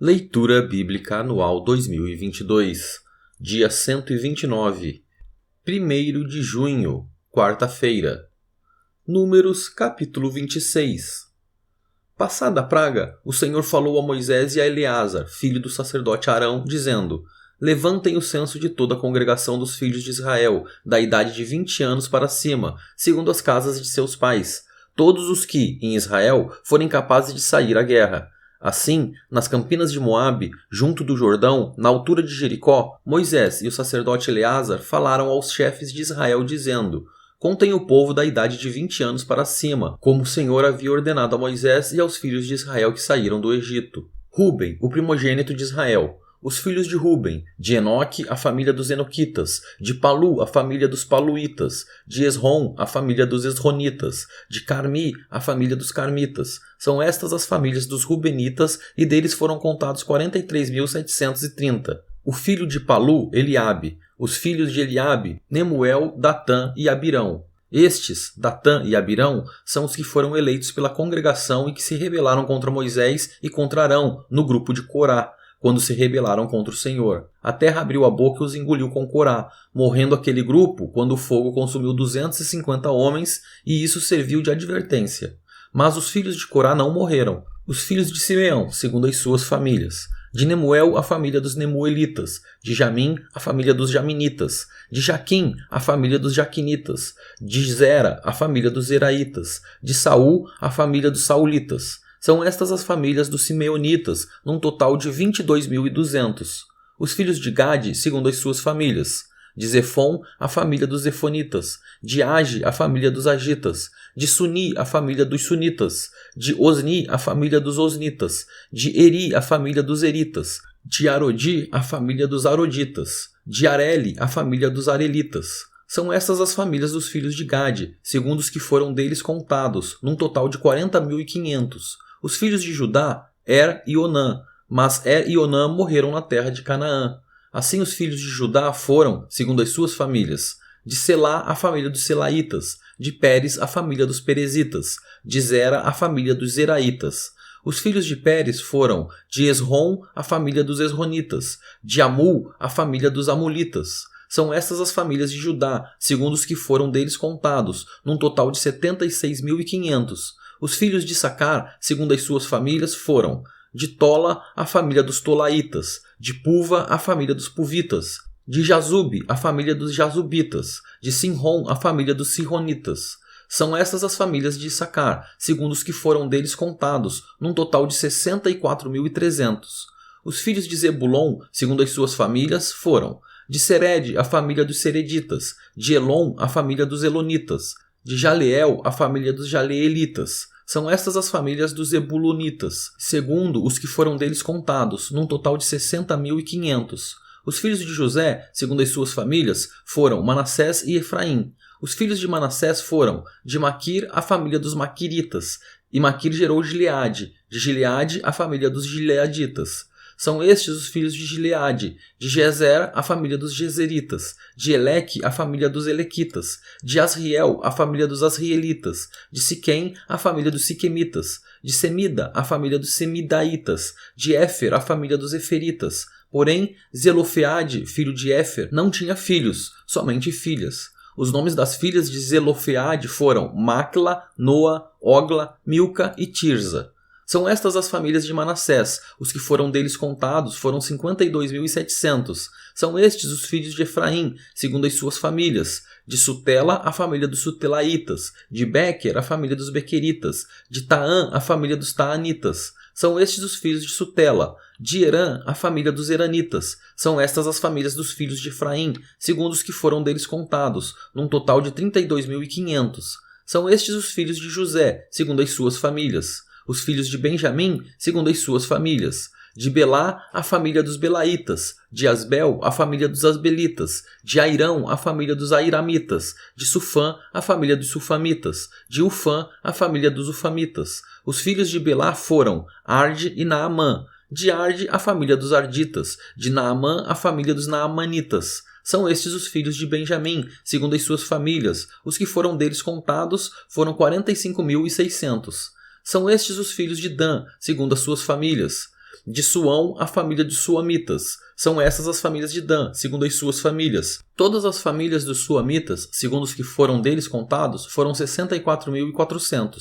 Leitura Bíblica Anual 2022, dia 129, 1º de junho, quarta-feira. Números, capítulo 26. Passada a praga, o Senhor falou a Moisés e a Eleazar, filho do sacerdote Arão, dizendo: Levantem o censo de toda a congregação dos filhos de Israel, da idade de 20 anos para cima, segundo as casas de seus pais, todos os que, em Israel, forem capazes de sair à guerra. Assim, nas campinas de Moabe, junto do Jordão, na altura de Jericó, Moisés e o sacerdote Eleazar falaram aos chefes de Israel, dizendo: Contem o povo da idade de 20 anos para cima, como o Senhor havia ordenado a Moisés e aos filhos de Israel que saíram do Egito. Ruben, o primogênito de Israel. Os filhos de Ruben: de Enoque, a família dos Enoquitas; de Palu, a família dos Paluitas; de Esrom, a família dos Esronitas; de Carmi, a família dos Carmitas. São estas as famílias dos Rubenitas, e deles foram contados 43.730. O filho de Palu, Eliabe. Os filhos de Eliabe: Nemuel, Datã e Abirão. Estes, Datã e Abirão, são os que foram eleitos pela congregação e que se rebelaram contra Moisés e contra Arão, no grupo de Corá, quando se rebelaram contra o Senhor. A terra abriu a boca e os engoliu com Corá, morrendo aquele grupo quando o fogo consumiu 250 homens, e isso serviu de advertência. Mas os filhos de Corá não morreram. Os filhos de Simeão, segundo as suas famílias: de Nemuel, a família dos Nemuelitas; de Jamim, a família dos Jaminitas; de Jaquim, a família dos Jaquinitas; de Zera, a família dos Zeraitas; de Saul, a família dos Saulitas. São estas as famílias dos Simeonitas, num total de 22.200. Os filhos de Gade, segundo as suas famílias: de Zefon, a família dos Zefonitas; de Age, a família dos Agitas; de Suni, a família dos Sunitas; de Osni, a família dos Osnitas; de Eri, a família dos Eritas; de Arodi, a família dos Aroditas; de Areli, a família dos Arelitas. São estas as famílias dos filhos de Gade, segundo os que foram deles contados, num total de 40.500. Os filhos de Judá: Er e Onã, mas Er e Onã morreram na terra de Canaã. Assim os filhos de Judá foram, segundo as suas famílias: de Selá, a família dos Selaitas; de Pérez, a família dos Perezitas; de Zera, a família dos Zeraitas. Os filhos de Pérez foram: de Esrom, a família dos Esronitas; de Amul, a família dos Amulitas. São estas as famílias de Judá, segundo os que foram deles contados, num total de 76.500. Os filhos de Issacar, segundo as suas famílias, foram: de Tola, a família dos Tolaitas; de Puva, a família dos Puvitas; de Jazube, a família dos Jazubitas; de Sinrom, a família dos Sironitas. São estas as famílias de Issacar, segundo os que foram deles contados, num total de 64.300. Os filhos de Zebulon, segundo as suas famílias, foram: de Sered, a família dos Sereditas; de Elon, a família dos Elonitas; de Jaleel, a família dos Jaleelitas. São estas as famílias dos Zebulonitas, segundo os que foram deles contados, num total de 60.500. Os filhos de José, segundo as suas famílias, foram Manassés e Efraim. Os filhos de Manassés foram: de Maquir, a família dos Maquiritas, e Maquir gerou Gileade; de Gileade, a família dos Gileaditas. São estes os filhos de Gileade: de Jezer, a família dos Jezeritas; de Eleque, a família dos Elequitas; de Asriel, a família dos Asrielitas; de Siquém, a família dos Siquemitas; de Semida, a família dos Semidaitas; de Éfer, a família dos Eferitas. Porém, Zelofeade, filho de Éfer, não tinha filhos, somente filhas. Os nomes das filhas de Zelofeade foram Macla, Noa, Ogla, Milca e Tirza. São estas as famílias de Manassés. Os que foram deles contados foram 52.700. São estes os filhos de Efraim, segundo as suas famílias: de Sutela, a família dos Sutelaitas; de Bequer, a família dos Bequeritas; de Taã, a família dos Taanitas. São estes os filhos de Sutela; de Herã, a família dos Heranitas. São estas as famílias dos filhos de Efraim, segundo os que foram deles contados, num total de 32.500. São estes os filhos de José, segundo as suas famílias. Os filhos de Benjamim, segundo as suas famílias: de Belá, a família dos Belaitas; de Asbel, a família dos Asbelitas; de Airão, a família dos Airamitas; de Sufã, a família dos Sufamitas; de Ufã, a família dos Ufamitas. Os filhos de Belá foram Arde e Naamã; de Arde, a família dos Arditas; de Naamã, a família dos Naamanitas. São estes os filhos de Benjamim, segundo as suas famílias. Os que foram deles contados foram 45.600. São estes os filhos de Dan, segundo as suas famílias: De Suão, a família dos suamitas. São essas as famílias de Dan, segundo as suas famílias. Todas as famílias dos suamitas, segundo os que foram deles contados, foram 64.400.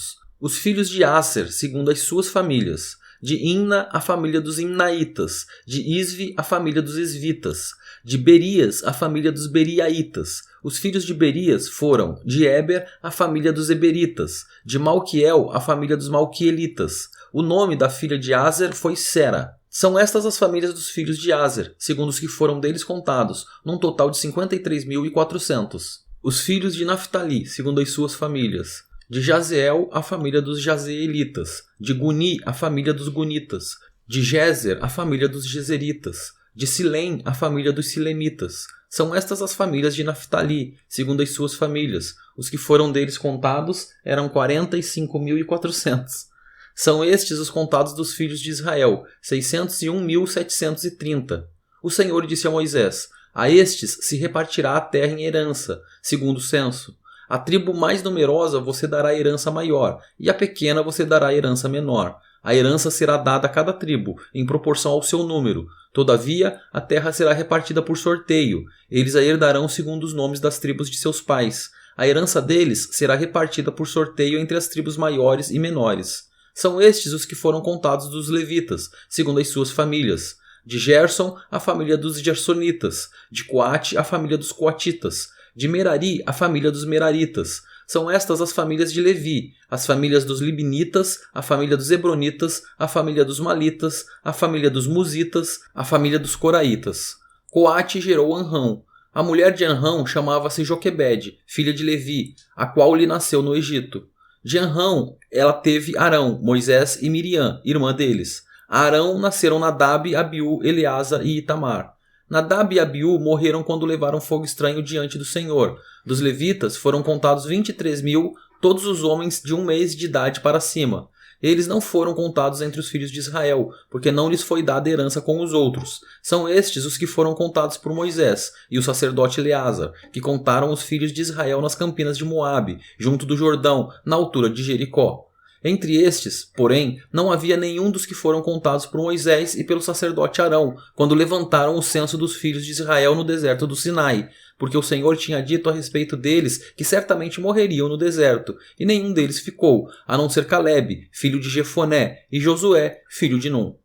Os filhos de Aser, segundo as suas famílias. De Imna, a família dos Imnaitas. De Isvi, a família dos Isvitas. De Berias, a família dos Beriaitas. Os filhos de Berias foram de Eber, a família dos Eberitas. De Malquiel, a família dos Malquielitas. O nome da filha de Aser foi Sera. São estas as famílias dos filhos de Aser, segundo os que foram deles contados, num total de 53.400. Os filhos de Naphtali, segundo as suas famílias. De Jazeel, a família dos Jazeelitas. De Guni, a família dos Gunitas. De Jezer, a família dos Jezeritas. De Silém, a família dos Silemitas. São estas as famílias de Naphtali, segundo as suas famílias. Os que foram deles contados eram 45.400. São estes os contados dos filhos de Israel, 601.730. O Senhor disse a Moisés: a estes se repartirá a terra em herança, segundo o censo. A tribo mais numerosa você dará a herança maior, e a pequena você dará a herança menor. A herança será dada a cada tribo, em proporção ao seu número. Todavia, a terra será repartida por sorteio. Eles a herdarão segundo os nomes das tribos de seus pais. A herança deles será repartida por sorteio entre as tribos maiores e menores. São estes os que foram contados dos levitas, segundo as suas famílias. De Gerson, a família dos Gersonitas. De Coate, a família dos Coatitas. De Merari, a família dos Meraritas. São estas as famílias de Levi, as famílias dos Libinitas, a família dos Hebronitas, a família dos Malitas, a família dos Muzitas, a família dos Coraitas. Coate gerou Anrão. A mulher de Anrão chamava-se Joquebede, filha de Levi, a qual lhe nasceu no Egito. De Anrão, ela teve Arão, Moisés e Miriam, irmã deles. A Arão nasceram Nadab, Abiú, Eleasa e Itamar. Nadab e Abiú morreram quando levaram fogo estranho diante do Senhor. Dos levitas foram contados 23.000, todos os homens de 1 mês de idade para cima. Eles não foram contados entre os filhos de Israel, porque não lhes foi dada herança com os outros. São estes os que foram contados por Moisés e o sacerdote Eleazar, que contaram os filhos de Israel nas campinas de Moabe, junto do Jordão, na altura de Jericó. Entre estes, porém, não havia nenhum dos que foram contados por Moisés e pelo sacerdote Arão, quando levantaram o censo dos filhos de Israel no deserto do Sinai, porque o Senhor tinha dito a respeito deles que certamente morreriam no deserto, e nenhum deles ficou, a não ser Calebe, filho de Jefoné, e Josué, filho de Num.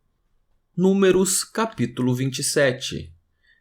Números, capítulo 27.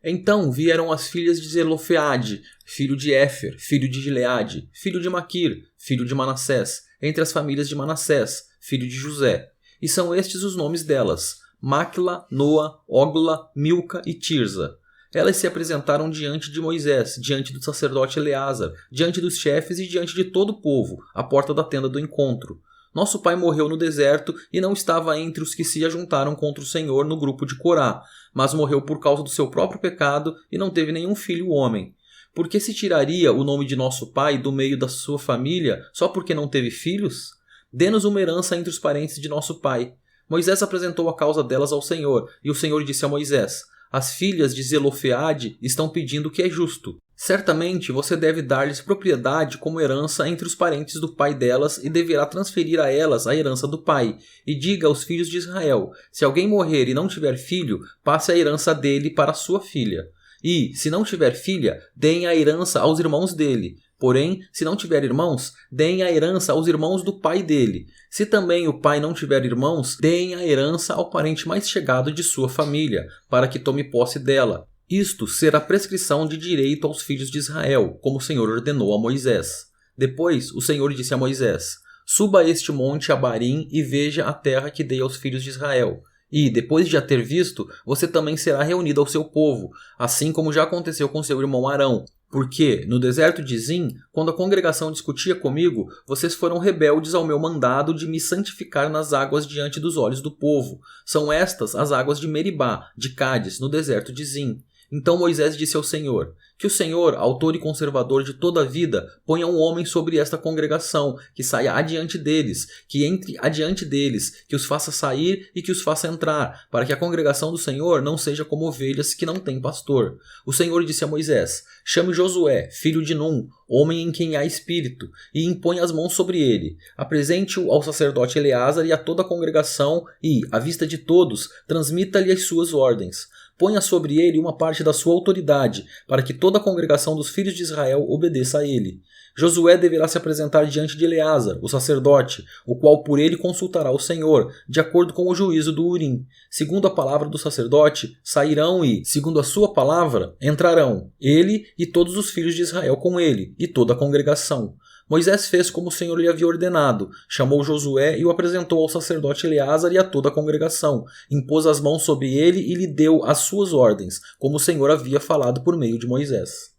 Então vieram as filhas de Zelofeade, filho de Éfer, filho de Gileade, filho de Maquir, filho de Manassés, entre as famílias de Manassés, filho de José. E são estes os nomes delas: Macla, Noa, Ogla, Milca e Tirza. Elas se apresentaram diante de Moisés, diante do sacerdote Eleazar, diante dos chefes e diante de todo o povo, à porta da tenda do encontro. Nosso pai morreu no deserto e não estava entre os que se ajuntaram contra o Senhor no grupo de Corá, mas morreu por causa do seu próprio pecado e não teve nenhum filho homem. Por que se tiraria o nome de nosso pai do meio da sua família só porque não teve filhos? Dê-nos uma herança entre os parentes de nosso pai. Moisés apresentou a causa delas ao Senhor, e o Senhor disse a Moisés: as filhas de Zelofeade estão pedindo o que é justo. Certamente você deve dar-lhes propriedade como herança entre os parentes do pai delas e deverá transferir a elas a herança do pai. E diga aos filhos de Israel: se alguém morrer e não tiver filho, passe a herança dele para a sua filha. E, se não tiver filha, deem a herança aos irmãos dele. Porém, se não tiver irmãos, deem a herança aos irmãos do pai dele. Se também o pai não tiver irmãos, deem a herança ao parente mais chegado de sua família, para que tome posse dela. Isto será prescrição de direito aos filhos de Israel, como o Senhor ordenou a Moisés. Depois, o Senhor disse a Moisés: suba a este monte Abarim e veja a terra que dei aos filhos de Israel. E, depois de a ter visto, você também será reunido ao seu povo, assim como já aconteceu com seu irmão Arão. Porque, no deserto de Zim, quando a congregação discutia comigo, vocês foram rebeldes ao meu mandado de me santificar nas águas diante dos olhos do povo. São estas as águas de Meribá, de Cádiz, no deserto de Zim. Então Moisés disse ao Senhor: que o Senhor, autor e conservador de toda a vida, ponha um homem sobre esta congregação, que saia adiante deles, que entre adiante deles, que os faça sair e que os faça entrar, para que a congregação do Senhor não seja como ovelhas que não têm pastor. O Senhor disse a Moisés: chame Josué, filho de Num, homem em quem há espírito, e impõe as mãos sobre ele. Apresente-o ao sacerdote Eleazar e a toda a congregação e, à vista de todos, transmita-lhe as suas ordens. Ponha sobre ele uma parte da sua autoridade, para que toda a congregação dos filhos de Israel obedeça a ele. Josué deverá se apresentar diante de Eleazar, o sacerdote, o qual por ele consultará o Senhor, de acordo com o juízo do Urim. Segundo a palavra do sacerdote, sairão e, segundo a sua palavra, entrarão, ele e todos os filhos de Israel com ele, e toda a congregação. Moisés fez como o Senhor lhe havia ordenado, chamou Josué e o apresentou ao sacerdote Eleazar e a toda a congregação, impôs as mãos sobre ele e lhe deu as suas ordens, como o Senhor havia falado por meio de Moisés.